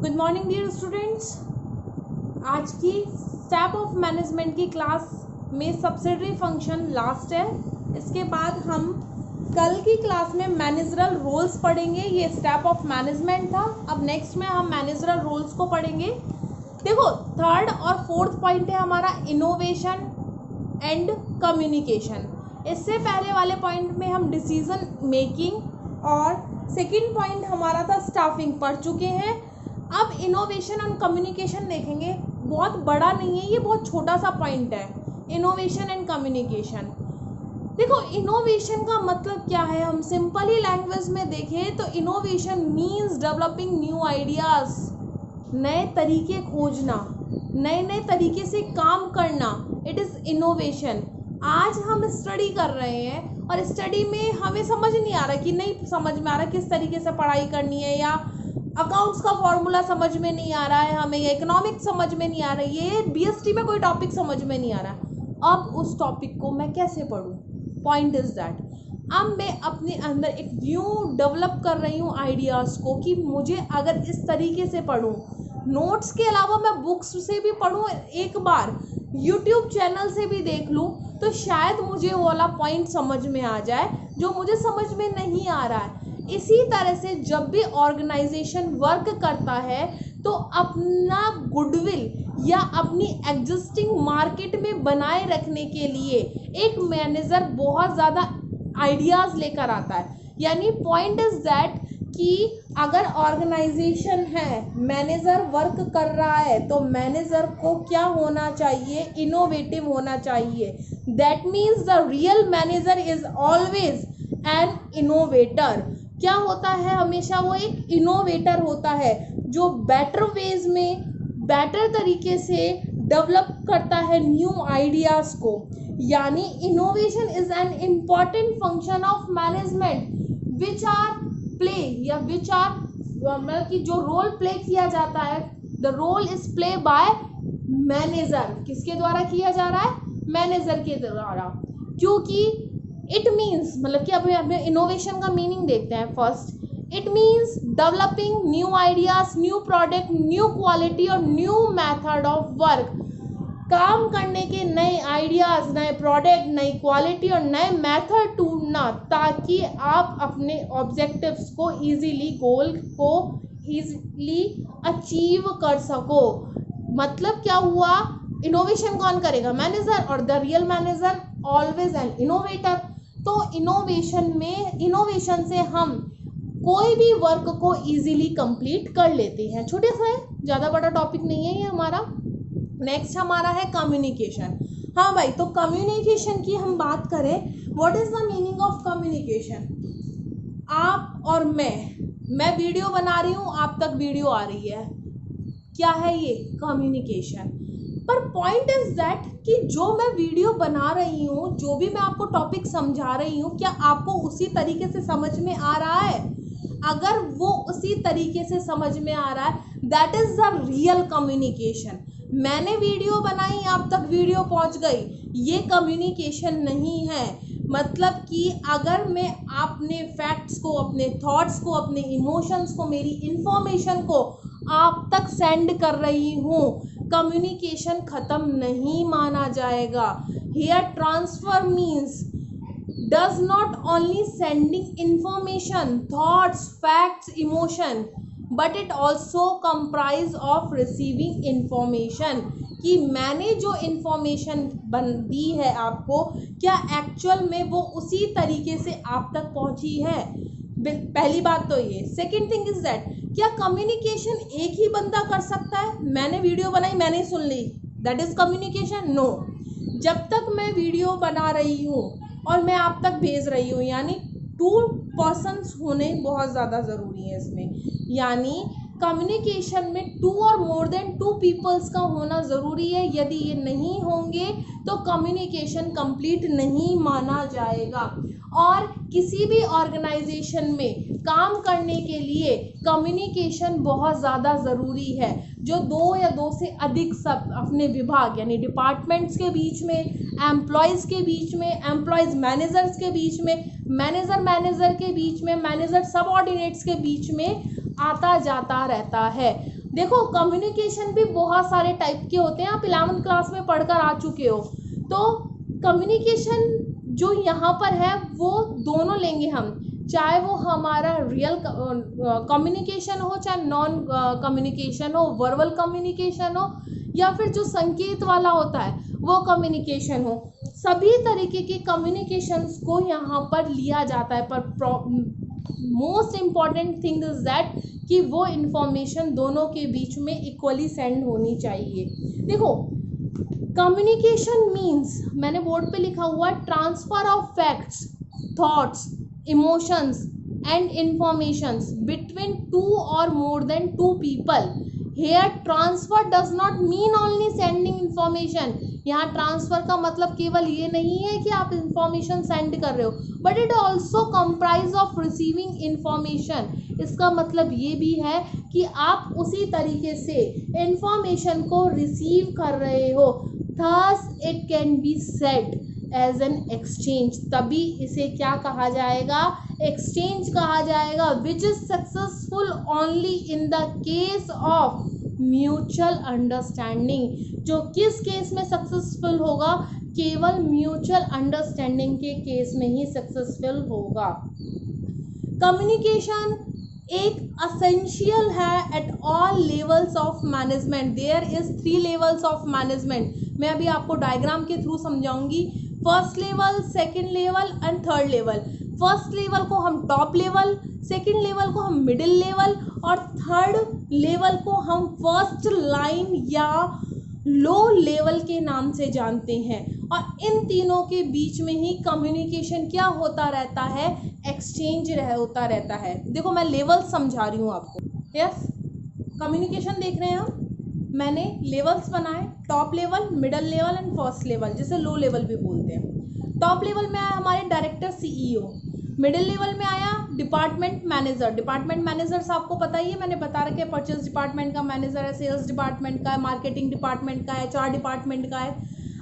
Good morning dear students. आज की step of management की क्लास में सब्सिडरी फंक्शन लास्ट है। इसके बाद हम कल की क्लास में मैनेजरल रोल्स पढ़ेंगे। ये स्टेप ऑफ मैनेजमेंट था। अब नेक्स्ट में हम मैनेजरल रोल्स को पढ़ेंगे। देखो, थर्ड और फोर्थ पॉइंट है हमारा इनोवेशन एंड कम्युनिकेशन। इससे पहले वाले पॉइंट में हम डिसीजन मेकिंग और सेकंड पॉइंट हमारा था स्टाफिंग पढ़ चुके हैं। अब इनोवेशन एंड कम्युनिकेशन देखेंगे। बहुत बड़ा नहीं है, ये बहुत छोटा सा पॉइंट है, इनोवेशन एंड कम्युनिकेशन। देखो, इनोवेशन का मतलब क्या है, हम सिंपली लैंग्वेज में देखें तो innovation means developing new ideas, नए तरीके खोजना, नए नए तरीके से काम करना। It is innovation. आज हम स्टडी कर रहे हैं और स्टडी में हमें समझ नहीं आ रहा, कि नहीं समझ में आ रहा किस तरीके से पढ़ाई करनी है, या अकाउंट्स का फॉर्मूला समझ में नहीं आ रहा है हमें, या इकोनॉमिक्स समझ में नहीं आ रहा है, ये बीएसटी में कोई टॉपिक समझ में नहीं आ रहा है। अब उस टॉपिक को मैं कैसे पढूं? पॉइंट इज दैट अब मैं अपने अंदर एक न्यू डेवलप कर रही हूँ आइडियाज़ को, कि मुझे अगर इस तरीके से पढूं, नोट्स के अलावा मैं बुक्स से भी पढूं, एक बार यूट्यूब चैनल से भी देख लूँ, तो शायद मुझे वो वाला पॉइंट समझ में आ जाए जो मुझे समझ में नहीं आ रहा है। इसी तरह से जब भी ऑर्गेनाइजेशन वर्क करता है तो अपना गुडविल या अपनी एग्जिस्टिंग मार्केट में बनाए रखने के लिए एक मैनेजर बहुत ज़्यादा आइडियाज़ लेकर आता है। यानी पॉइंट इज दैट कि अगर ऑर्गेनाइजेशन है, मैनेजर वर्क कर रहा है, तो मैनेजर को क्या होना चाहिए? इनोवेटिव होना चाहिए। That means the real manager is always an innovator. क्या होता है? हमेशा वो एक इनोवेटर होता है, जो बेटर वेज में, बेटर तरीके से डेवलप करता है न्यू आइडियाज़ को। यानी innovation is an important function of management which are play, या विच आर मतलब कि जो रोल प्ले किया जाता है, the role is play by manager. किसके द्वारा किया जा रहा है? मैनेजर के द्वारा। क्योंकि इट मीन्स, मतलब कि अब इनोवेशन का मीनिंग देखते हैं first. It means developing new ideas, new product, new quality और न्यू मेथड ऑफ वर्क। काम करने के नए आइडियाज, नए प्रोडक्ट, नई क्वालिटी और नए मेथड ढूंढना, ताकि आप अपने ऑब्जेक्टिव्स को इजीली, गोल को इजीली अचीव कर सको। मतलब क्या हुआ? इनोवेशन कौन करेगा? मैनेजर। और the real manager always an innovator. तो इनोवेशन से हम कोई भी वर्क को इजीली कंप्लीट कर लेते हैं। छोटे सा है, ज़्यादा बड़ा टॉपिक नहीं है ये हमारा। नेक्स्ट हमारा है कम्युनिकेशन। हाँ भाई, तो कम्युनिकेशन की हम बात करें, what is the meaning of communication? आप और मैं वीडियो बना रही हूँ, आप तक वीडियो आ रही है, क्या है ये? कम्युनिकेशन। पर पॉइंट इज दैट कि जो मैं वीडियो बना रही हूँ, जो भी मैं आपको टॉपिक समझा रही हूँ, क्या आपको उसी तरीके से समझ में आ रहा है? अगर वो उसी तरीके से समझ में आ रहा है, that is the real communication. मैंने वीडियो बनाई, आप तक वीडियो पहुंच गई, ये कम्युनिकेशन नहीं है। मतलब कि अगर मैं अपने फैक्ट्स को, अपने थॉट्स को, अपने इमोशंस को, मेरी इंफॉर्मेशन को आप तक सेंड कर रही हूँ, कम्युनिकेशन खत्म नहीं माना जाएगा। Here transfer means does not only sending information, thoughts, facts, emotion, but it also comprise of receiving information। कि मैंने जो इंफॉर्मेशन दी है आपको, क्या एक्चुअल में वो उसी तरीके से आप तक पहुंची है? पहली बात तो ये। सेकेंड थिंग इज दैट, क्या कम्युनिकेशन एक ही बंदा कर सकता है? मैंने वीडियो बनाई, मैंने सुन ली, दैट इज कम्युनिकेशन? नो। जब तक मैं वीडियो बना रही हूँ और मैं आप तक भेज रही हूँ, यानी 2 पर्सन्स होने बहुत ज़्यादा ज़रूरी है इसमें। यानी कम्युनिकेशन में 2 और मोर देन 2 पीपल्स का होना ज़रूरी है। यदि ये नहीं होंगे तो कम्युनिकेशन कंप्लीट नहीं माना जाएगा। और किसी भी ऑर्गेनाइजेशन में काम करने के लिए कम्युनिकेशन बहुत ज़्यादा ज़रूरी है। जो 2 या 2 से अधिक सब अपने विभाग, यानी डिपार्टमेंट्स के बीच में, एम्प्लॉयज़ के बीच में, एम्प्लॉयज़ मैनेजर्स के बीच में, मैनेजर के बीच में, मैनेजर सबऑर्डिनेट्स के बीच में आता जाता रहता है। देखो कम्युनिकेशन भी बहुत सारे टाइप के होते हैं, आप 11th क्लास में पढ़कर आ चुके हो। तो कम्युनिकेशन जो यहाँ पर है वो दोनों लेंगे हम, चाहे वो हमारा रियल कम्युनिकेशन हो, चाहे नॉन कम्युनिकेशन हो, वर्बल कम्युनिकेशन हो, या फिर जो संकेत वाला होता है वो कम्युनिकेशन हो। सभी तरीके के कम्युनिकेशंस को यहाँ पर लिया जाता है, पर most important thing is that कि वो इंफॉर्मेशन दोनों के बीच में इक्वली सेंड होनी चाहिए। देखो कम्युनिकेशन मीन्स, मैंने बोर्ड पे लिखा हुआ है, transfer of facts, thoughts, emotions and informations between two और more than two people. Here transfer does not mean only sending information. यहाँ ट्रांसफर का मतलब केवल ये नहीं है कि आप इंफॉर्मेशन सेंड कर रहे हो, but it also comprise of receiving information. इसका मतलब ये भी है कि आप उसी तरीके से इंफॉर्मेशन को रिसीव कर रहे हो। Thus it can be said as an exchange, तभी इसे क्या कहा जाएगा, एक्सचेंज कहा जाएगा, which is successful only in the case of mutual understanding. जो किस केस में सक्सेसफुल होगा, केवल म्यूचुअल अंडरस्टैंडिंग के केस में ही सक्सेसफुल होगा। कम्युनिकेशन एक असेंशियल है at all levels of management. There is 3 levels of management. मैं अभी आपको डायग्राम के थ्रू समझाऊंगी। First level, second level and third level. First level को हम टॉप लेवल, सेकंड लेवल को हम मिडिल लेवल और थर्ड लेवल को हम फर्स्ट लाइन या लो लेवल के नाम से जानते हैं। और इन तीनों के बीच में ही कम्युनिकेशन क्या होता रहता है, एक्सचेंज होता रहता है। देखो मैं लेवल समझा रही हूँ आपको। यस, कम्युनिकेशन देख रहे हैं हम, मैंने लेवल्स बनाए, top level, middle level and first level, जिसे लो लेवल भी बोलते हैं। टॉप लेवल में आया हमारे डायरेक्टर सीईओ, मिडिल लेवल में आया डिपार्टमेंट मैनेजर। डिपार्टमेंट मैनेजर्स आपको पता ही है, मैंने बता रखे, परचेज डिपार्टमेंट का मैनेजर है, सेल्स डिपार्टमेंट का है, मार्केटिंग डिपार्टमेंट का है, HR डिपार्टमेंट का है,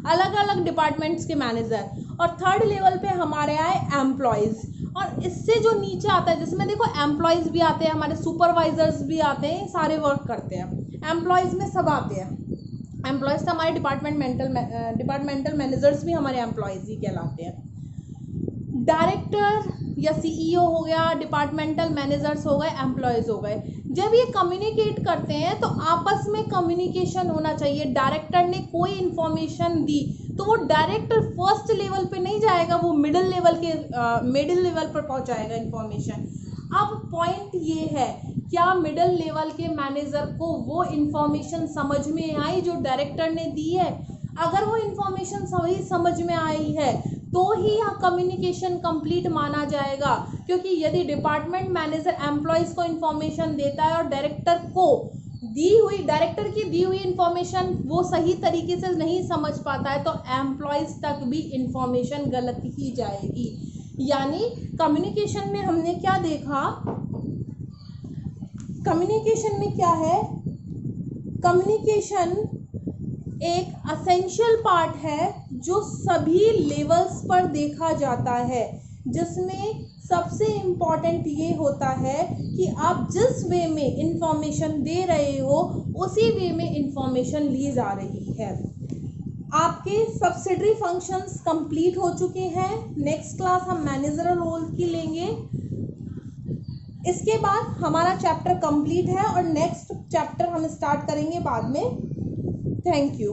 अलग अलग डिपार्टमेंट्स के मैनेजर। और थर्ड लेवल पे हमारे आए एम्प्लॉयज़। और इससे जो नीचे आता है, जिसमें देखो एम्प्लॉयज़ भी आते हैं, हमारे सुपरवाइजर्स भी आते हैं, सारे वर्क करते हैं। एम्प्लॉयज़ में सब आते हैं, एम्प्लॉयज़ तो हमारे डिपार्टमेंटल मैनेजर्स भी हमारे एम्प्लॉयज़ ही कहलाते हैं। डायरेक्टर या सीईओ हो गया, डिपार्टमेंटल मैनेजर्स हो गए, एम्प्लॉयज़ हो गए। जब ये कम्युनिकेट करते हैं तो आपस में कम्युनिकेशन होना चाहिए। डायरेक्टर ने कोई इन्फॉर्मेशन दी तो वो डायरेक्टर फर्स्ट लेवल पे नहीं जाएगा, वो मिडिल लेवल पर पहुंचाएगा इन्फॉर्मेशन। अब पॉइंट ये है, क्या मिडिल लेवल के मैनेजर को वो इन्फॉर्मेशन समझ में आई जो डायरेक्टर ने दी है? अगर वो इन्फॉर्मेशन सही समझ में आई है तो ही यहाँ कम्युनिकेशन कंप्लीट माना जाएगा। क्योंकि यदि डिपार्टमेंट मैनेजर एम्प्लॉयज़ को इन्फॉर्मेशन देता है और डायरेक्टर की दी हुई इन्फॉर्मेशन वो सही तरीके से नहीं समझ पाता है, तो एम्प्लॉयज़ तक भी इन्फॉर्मेशन गलत ही जाएगी। यानी कम्युनिकेशन में हमने क्या देखा, कम्युनिकेशन में क्या है, कम्युनिकेशन एक असेंशियल पार्ट है जो सभी लेवल्स पर देखा जाता है, जिसमें सबसे इम्पॉर्टेंट ये होता है कि आप जिस वे में इंफॉर्मेशन दे रहे हो उसी वे में इंफॉर्मेशन ली जा रही है। आपके सब्सिडरी फंक्शंस कंप्लीट हो चुके हैं। नेक्स्ट क्लास हम मैनेजरल रोल की लेंगे। इसके बाद हमारा चैप्टर कंप्लीट है और नेक्स्ट चैप्टर हम स्टार्ट करेंगे बाद में। Thank you.